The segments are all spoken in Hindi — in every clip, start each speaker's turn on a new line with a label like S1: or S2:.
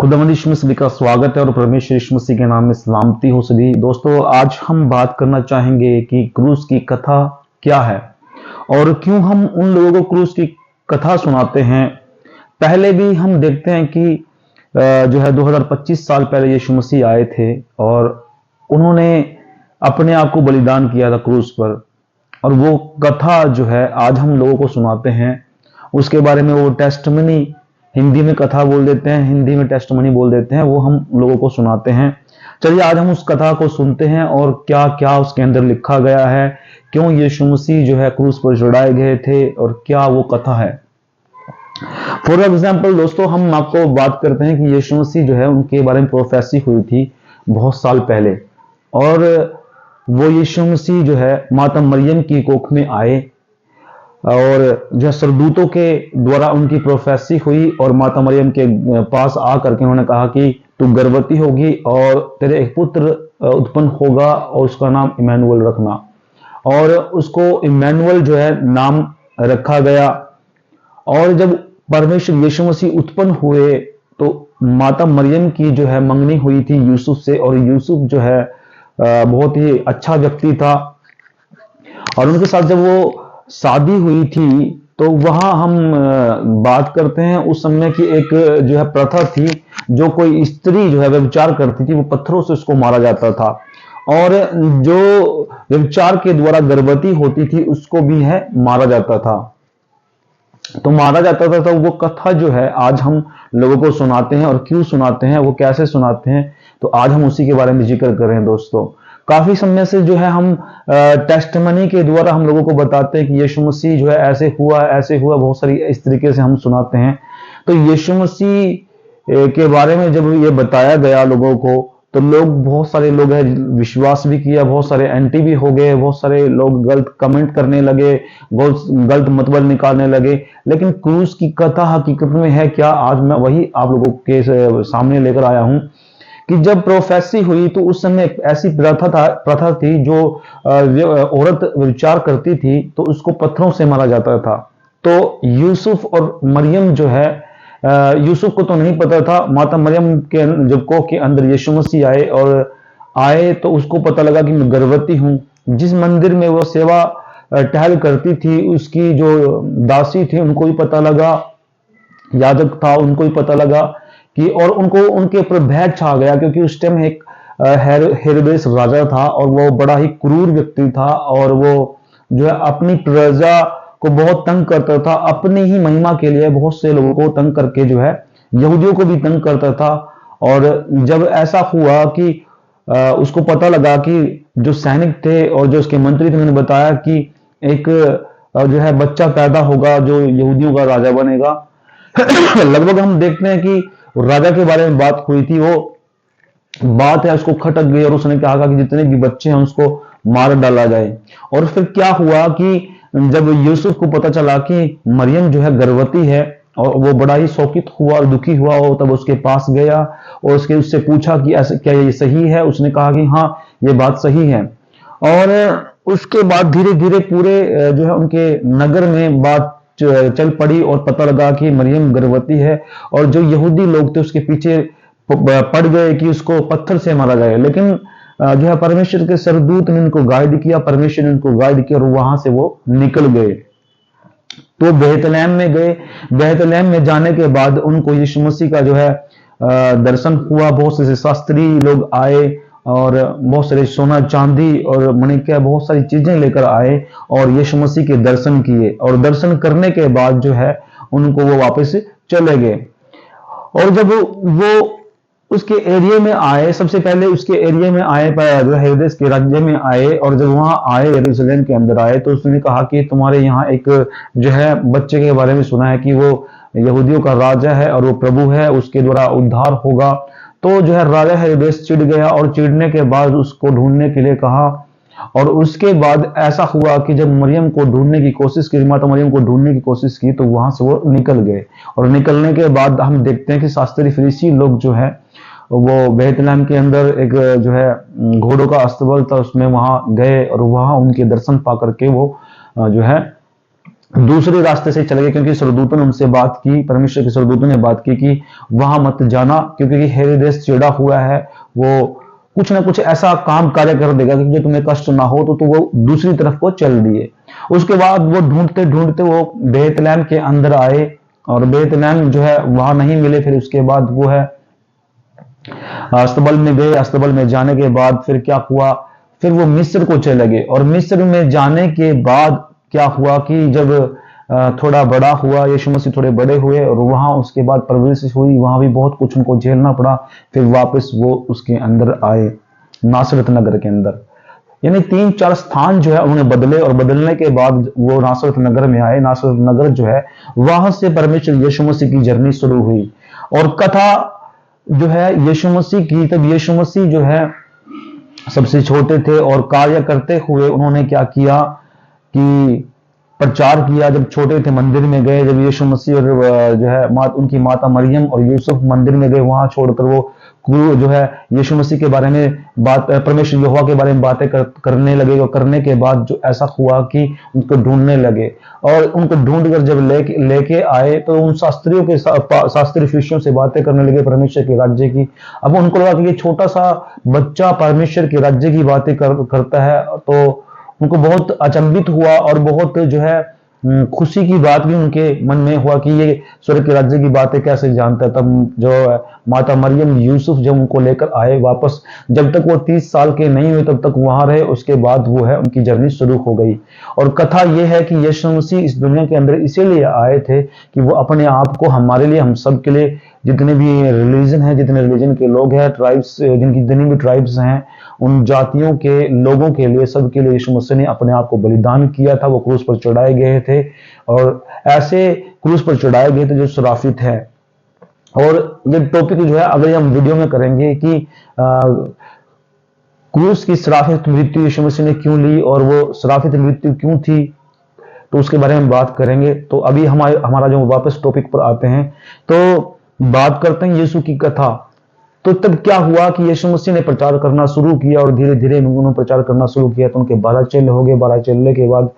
S1: खुदावंद यीशु मसीह का स्वागत है और परमेश्वर यीशु मसीह के नाम में सलामती हो सभी दोस्तों। आज हम बात करना चाहेंगे कि क्रूस की कथा क्या है और क्यों हम उन लोगों को क्रूस की कथा सुनाते हैं। पहले भी हम देखते हैं कि जो है 2025 साल पहले यीशु मसीह आए थे और उन्होंने अपने आप को बलिदान किया था क्रूस पर, और वो कथा जो है आज हम लोगों को सुनाते हैं। उसके बारे में वो टेस्टमनी, हिंदी में कथा बोल देते हैं, हिंदी में टेस्टमनी बोल देते हैं, वो हम लोगों को सुनाते हैं। चलिए आज हम उस कथा को सुनते हैं और क्या क्या उसके अंदर लिखा गया है, क्यों यीशु मसीह जो है क्रूस पर चढ़ाए गए थे और क्या वो कथा है। फॉर एग्जाम्पल दोस्तों, हम आपको बात करते हैं कि यीशु मसीह जो है उनके बारे में प्रोफेसी हुई थी बहुत साल पहले, और वो यीशु मसीह जो है माता मरियम की कोख में आए और जो सरदूतों के द्वारा उनकी प्रोफेसी हुई और माता मरियम के पास आकर के उन्होंने कहा कि तू गर्भवती होगी और तेरे एक पुत्र उत्पन्न होगा और उसका नाम इमैनुअल रखना। और उसको इमैनुअल जो है नाम रखा गया। और जब परमेश्वर यीशु मसीह उत्पन्न हुए तो माता मरियम की जो है मंगनी हुई थी यूसुफ से, और यूसुफ जो है बहुत ही अच्छा व्यक्ति था, और उनके साथ जब वो शादी हुई थी तो वहां हम बात करते हैं उस समय की एक जो है प्रथा थी, जो कोई स्त्री जो है व्यभिचार करती थी वो पत्थरों से उसको मारा जाता था, और जो व्यभिचार के द्वारा गर्भवती होती थी उसको भी है मारा जाता था। तो मारा जाता था, तो वो कथा जो है आज हम लोगों को सुनाते हैं। और क्यों सुनाते हैं, वो कैसे सुनाते हैं, तो आज हम उसी के बारे में जिक्र कर रहे हैं दोस्तों। काफी समय से जो है हम टेस्टमनी के द्वारा हम लोगों को बताते हैं कि यीशु मसीह जो है ऐसे हुआ, बहुत सारी इस तरीके से हम सुनाते हैं। तो यीशु मसीह के बारे में जब ये बताया गया लोगों को, तो लोग, बहुत सारे लोग हैं विश्वास भी किया, बहुत सारे एंटी भी हो गए, बहुत सारे लोग गलत कमेंट करने लगे, बहुत गलत मतलब निकालने लगे। लेकिन क्रूस की कथा हकीकत में है क्या, आज मैं वही आप लोगों के सामने लेकर आया हूं कि जब प्रोफेसी हुई तो उस समय ऐसी प्रथा थी जो औरत विचार करती थी तो उसको पत्थरों से मारा जाता था। तो यूसुफ और मरियम जो है, यूसुफ को तो नहीं पता था, माता मरियम के जब कोख के अंदर यीशु मसीह आए तो उसको पता लगा कि मैं गर्भवती हूं। जिस मंदिर में वो सेवा टहल करती थी उसकी जो दासी थी उनको भी पता लगा, याजक था उनको भी पता लगा कि, और उनको उनके ऊपर भय छा गया, क्योंकि उस टाइम एक हेरोदेस राजा था और वो बड़ा ही क्रूर व्यक्ति था, और वो जो है अपनी प्रजा को बहुत तंग करता था, अपनी ही महिमा के लिए बहुत से लोगों को तंग करके जो है यहूदियों को भी तंग करता था। और जब ऐसा हुआ कि उसको पता लगा कि जो सैनिक थे और जो उसके मंत्री थे उन्होंने बताया कि एक जो है बच्चा पैदा होगा जो यहूदियों का राजा बनेगा। लगभग हम देखते हैं कि राजा के बारे में बात हुई थी, वो बात है उसको खटक गई और उसने कहा कि जितने भी बच्चे हैं उसको मार डाला जाए। और फिर क्या हुआ कि जब यूसुफ को पता चला कि मरियम जो है गर्भवती है, और वो बड़ा ही शोकित हुआ और दुखी हुआ, और तब उसके पास गया और उससे पूछा कि ऐसे क्या ये सही है। उसने कहा कि हाँ ये बात सही है। और उसके बाद धीरे धीरे पूरे जो है उनके नगर में बात चल पड़ी और पता लगा कि मरियम गर्भवती है, और जो यहूदी लोग थे उसके पीछे पड़ गए कि उसको पत्थर से मारा जाए। लेकिन जो है परमेश्वर के सरदूत ने उनको गाइड किया, परमेश्वर ने उनको गाइड किया और वहां से वो निकल गए। तो बेतलेहम में गए। बेतलेहम में जाने के बाद उनको यीशु मसीह का जो है दर्शन हुआ। बहुत से शास्त्री लोग आए और बहुत सारे सोना चांदी और मणिक्य बहुत सारी चीजें लेकर आए और यीशु मसीह के दर्शन किए, और दर्शन करने के बाद जो है उनको वो वापस चले गए। और जब वो उसके एरिया में आए, सबसे पहले उसके एरिया में आए, हेरोदेस के राज्य में आए, और जब वहां आए यरूशलेम के अंदर आए तो उसने कहा कि तुम्हारे यहाँ एक जो है बच्चे के बारे में सुना है कि वो यहूदियों का राजा है और वो प्रभु है, उसके द्वारा उद्धार होगा। तो जो है राजा हेरोदेस चिढ़ गया और चिढ़ने के बाद उसको ढूंढने के लिए कहा। और उसके बाद ऐसा हुआ कि जब मरियम को ढूंढने की कोशिश की, माता मरियम को ढूंढने की कोशिश की, तो वहां से वो निकल गए। और निकलने के बाद हम देखते हैं कि शास्त्री फरीसी लोग जो है वो बेतलेहम के अंदर एक जो है घोड़ों का अस्तबल था, उसमें वहां गए और वहां उनके दर्शन पा करके वो जो है दूसरे रास्ते से चले गए, क्योंकि स्वर्गदूतों ने उनसे बात की, परमेश्वर के स्वर्गदूतों ने बात की कि वहां मत जाना, क्योंकि हेरोदेस चिढ़ा हुआ है, वो कुछ ना कुछ ऐसा काम कार्य कर देगा कि जो तुम्हें कष्ट ना हो, तो वो दूसरी तरफ को चल दिए। उसके बाद वो ढूंढते ढूंढते वो बेतलहम के अंदर आए, और बेतलहम जो है वहां नहीं मिले। फिर उसके बाद वो है अस्तबल में गए। अस्तबल में जाने के बाद फिर क्या हुआ, फिर वो मिस्र को चले गए। और मिस्र में जाने के बाद क्या हुआ कि जब थोड़ा बड़ा हुआ, यीशु मसीह थोड़े बड़े हुए, और वहां उसके बाद परवरिश हुई, वहां भी बहुत कुछ उनको झेलना पड़ा। फिर वापस वो उसके अंदर आए, नासरत नगर के अंदर। यानी 3-4 स्थान जो है उन्होंने बदले, और बदलने के बाद वो नासरत नगर में आए। नासरत नगर जो है, वहां से परमेश्वर यीशु मसीह की जर्नी शुरू हुई। और कथा जो है यीशु मसीह की, तब यीशु मसीह जो है सबसे छोटे थे, और कार्य करते हुए उन्होंने क्या किया कि प्रचार किया। जब छोटे थे मंदिर में गए, जब यीशु मसीह और जो है उनकी माता मरियम और यूसुफ मंदिर में गए, वहां छोड़कर वो जो है यीशु मसीह के बारे में बात, परमेश्वर यहोवा के बारे में बातें करने लगे। और करने के बाद जो ऐसा हुआ कि उनको ढूंढने लगे, और उनको ढूंढकर जब लेके आए, तो उन शास्त्रियों के शास्त्री शिष्यों से बातें करने लगे परमेश्वर के राज्य की। अब उनको लगा कि ये छोटा सा बच्चा परमेश्वर के राज्य की बातें करता है, तो उनको बहुत अचंभित हुआ, और बहुत जो है खुशी की बात भी उनके मन में हुआ कि ये स्वर्ग के राज्य की बातें कैसे जानता है। तब जो है माता मरियम यूसुफ जब उनको लेकर आए वापस, जब तक वो 30 साल के नहीं हुए तब तक वहां रहे। उसके बाद वो है उनकी जर्नी शुरू हो गई। और कथा ये है कि यीशु मसीह इस दुनिया के अंदर इसीलिए आए थे कि वो अपने आप को हमारे लिए, हम सब के लिए, जितने भी रिलीजन है, जितने रिलीजन के लोग हैं, ट्राइब्स, जिनकी जितनी भी ट्राइब्स हैं, उन जातियों के लोगों के लिए, सबके लिए यीशु मसीह ने अपने आप को बलिदान किया था। वो क्रूस पर चढ़ाए गए थे, और ऐसे क्रूस पर चढ़ाए गए थे जो श्रापित है। और ये टॉपिक जो है अगले हम वीडियो में करेंगे कि क्रूस की श्रापित मृत्यु यीशु मसीह ने क्यों ली, और वो श्रापित मृत्यु क्यों थी, तो उसके बारे में बात करेंगे। तो अभी हमारा जो वापस टॉपिक पर आते हैं, तो बात करते हैं यीशु की कथा। तो तब क्या हुआ कि यीशु मसीह ने प्रचार करना शुरू किया, और धीरे धीरे उन्होंने प्रचार करना शुरू किया। तो उनके 12 चेले हो गए। 12 चेले के बाद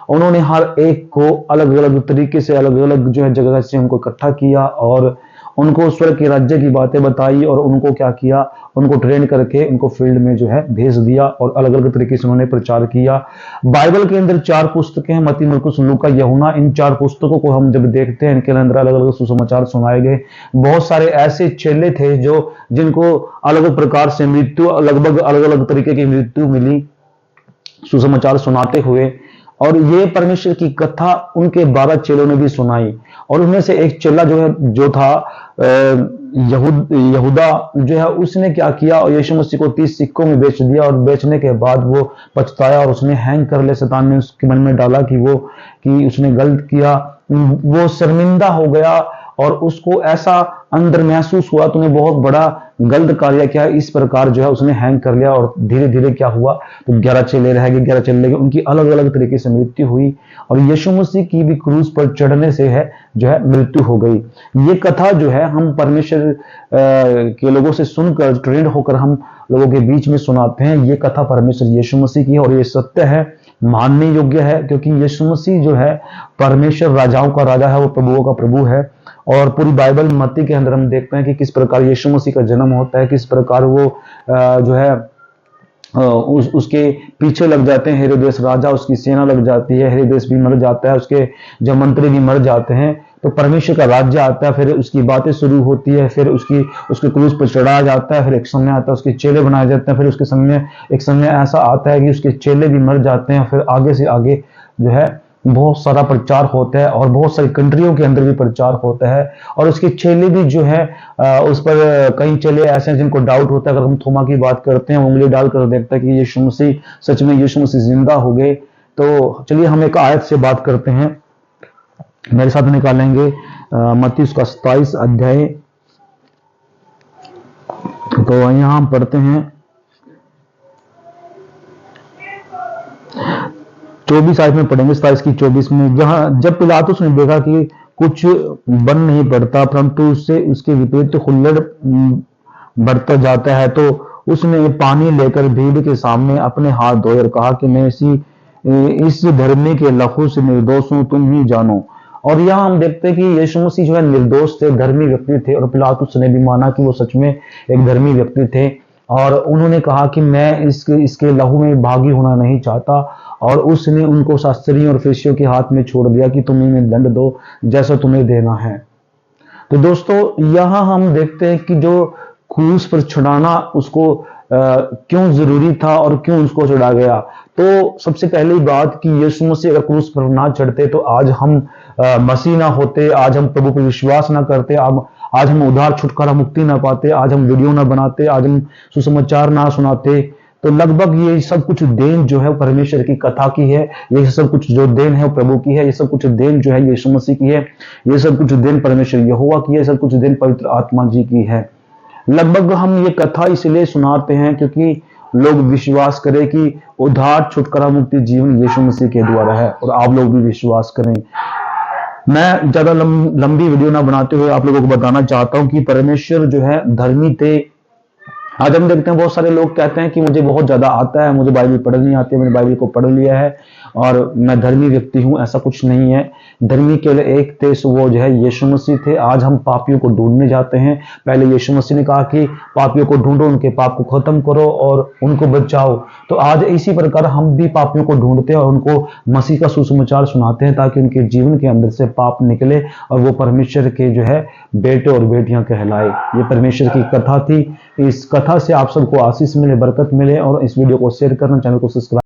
S1: उन्होंने हर एक को अलग अलग तरीके से, अलग अलग जो है जगह से उनको इकट्ठा किया, और उनको स्वर्ग के राज्य की बातें बताई, और उनको क्या किया, उनको ट्रेन करके उनको फील्ड में जो है भेज दिया, और अलग अलग तरीके से उन्होंने प्रचार किया। बाइबल के अंदर 4 पुस्तकें हैं, मत्ती, मरकुस, लूका, यूहन्ना। इन 4 पुस्तकों को हम जब देखते हैं, इनके अंदर अलग अलग सुसमाचार सुनाए गए। बहुत सारे ऐसे चेले थे जो जिनको अलग अलग प्रकार से मृत्यु, लगभग अलग अलग तरीके की मृत्यु मिली सुसमाचार सुनाते हुए। और ये परमेश्वर की कथा उनके 12 चेलों ने भी सुनाई। और उनमें से एक चेला जो था यहूदा जो है, उसने क्या किया, और यीशु मसीह को 30 सिक्कों में बेच दिया। और बेचने के बाद वो पछताया, और उसने हैंग कर लिया। शैतान ने उसके मन में डाला कि उसने गलत किया। वो शर्मिंदा हो गया, और उसको ऐसा अंदर महसूस हुआ तूने बहुत बड़ा गलत कार्य किया। इस प्रकार जो है उसने हैंग कर लिया। और धीरे धीरे क्या हुआ, तो 11 चेले रह गए। 11 चेले गए, उनकी अलग अलग तरीके से मृत्यु हुई। और यीशु मसीह की भी क्रूस पर चढ़ने से है जो है मृत्यु हो गई। ये कथा जो है हम परमेश्वर के लोगों से सुनकर, ट्रेंड होकर हम लोगों के बीच में सुनाते हैं। ये कथा परमेश्वर यीशु मसीह की है, और ये सत्य है, मानने योग्य है, क्योंकि यीशु मसीह जो है परमेश्वर राजाओं का राजा है, वो प्रभुओं का प्रभु है। और पूरी बाइबल मत्ती के अंदर हम देखते हैं कि किस प्रकार यीशु मसीह का जन्म होता है, किस प्रकार वो जो है उसके पीछे लग जाते हैं हेरोदेस राजा, उसकी सेना लग जाती है, हेरोदेस भी मर जाता है, उसके जो मंत्री भी मर जाते हैं। तो परमेश्वर का राज्य आता है, फिर उसकी बातें शुरू होती है, फिर उसके क्रूस पर चढ़ाया जाता है। फिर एक समय आता है उसके चेले बनाए जाते हैं, फिर उसके समय एक समय ऐसा आता है कि उसके चेले भी मर जाते हैं। फिर आगे से आगे जो है बहुत सारा प्रचार होता है, और बहुत सारी कंट्रियों के अंदर भी प्रचार होता है। और उसके चेले भी जो है उस पर कई चेले ऐसे हैं जिनको डाउट होता है। अगर हम थोमा की बात करते हैं, उंगली डालकर देखता है कि यीशु मसीह, सच में यीशु मसीह जिंदा हो गए। तो चलिए हम एक आयत से बात करते हैं, मेरे साथ निकालेंगे मत्ती उसका 27 अध्याय। तो यहां हम पढ़ते हैं 24 आयत में पढ़ेंगे, 27 की 24 में। जब पिलातुस ने देखा कि कुछ बन नहीं पड़ता, परंतु उससे उसके विपरीत हुल्लड़ बढ़ता जाता है, तो उसने पानी लेकर भीड़ के सामने अपने हाथ धोए और कहा कि मैं इसी इस धर्मी के लहू से निर्दोष हूं, तुम ही जानो। और यहाँ हम देखते हैं कि यीशु मसीह जो है निर्दोष थे, धर्मी व्यक्ति थे, और पिलातुस ने भी माना कि वो सच में एक धर्मी व्यक्ति थे। और उन्होंने कहा कि मैं इसके लहू में भागी होना नहीं चाहता, और उसने उनको शास्त्रियों और फरीसियों के हाथ में छोड़ दिया कि तुम इन्हें दंड दो जैसा तुम्हें देना है। तो दोस्तों यहाँ हम देखते हैं कि जो क्रूस पर चढ़ाना उसको क्यों जरूरी था और क्यों उसको चढ़ा गया। तो सबसे पहली बात कि यीशु मसीह अगर क्रूस पर ना चढ़ते तो आज हम मसीह ना होते, आज हम प्रभु पर विश्वास ना करते, आज हम उद्धार छुटकारा मुक्ति ना पाते, आज हम वीडियो ना बनाते, आज हम सुसमाचार ना सुनाते। तो लगभग ये सब कुछ देन जो है परमेश्वर की कथा की है, ये सब कुछ जो देन है वो प्रभु की है, ये सब कुछ देन जो है यीशु मसीह की है, ये सब कुछ देन परमेश्वर यहोवा की है, सब कुछ देन पवित्र आत्मा जी की है। लगभग हम ये कथा इसलिए सुनाते हैं क्योंकि लोग विश्वास करें कि उद्धार छुटकारा मुक्ति जीवन यीशु मसीह के द्वारा है, और आप लोग भी विश्वास करें। मैं ज्यादा लंबी वीडियो ना बनाते हुए आप लोगों को बताना चाहता हूं कि परमेश्वर जो है धर्मी थे। आज हम देखते हैं बहुत सारे लोग कहते हैं कि मुझे बहुत ज्यादा आता है, मुझे बाइबल पढ़नी नहीं आती है, मैंने बाइबल को पढ़ लिया है और मैं धर्मी व्यक्ति हूं। ऐसा कुछ नहीं है। धर्मी केवल एक थे, वो जो है यीशु मसीह थे। आज हम पापियों को ढूंढने जाते हैं। पहले यीशु मसीह ने कहा कि पापियों को ढूंढो, उनके पाप को खत्म करो और उनको बचाओ। तो आज इसी प्रकार हम भी पापियों को ढूंढते हैं और उनको मसीह का सुसमाचार सुनाते हैं ताकि उनके जीवन के अंदर से पाप निकले और वो परमेश्वर के जो है बेटे और बेटियां कहलाए। ये परमेश्वर की कथा थी। इस कथा से आप सबको आशीष मिले, बरकत मिले, और इस वीडियो को शेयर करना, चैनल को सब्सक्राइब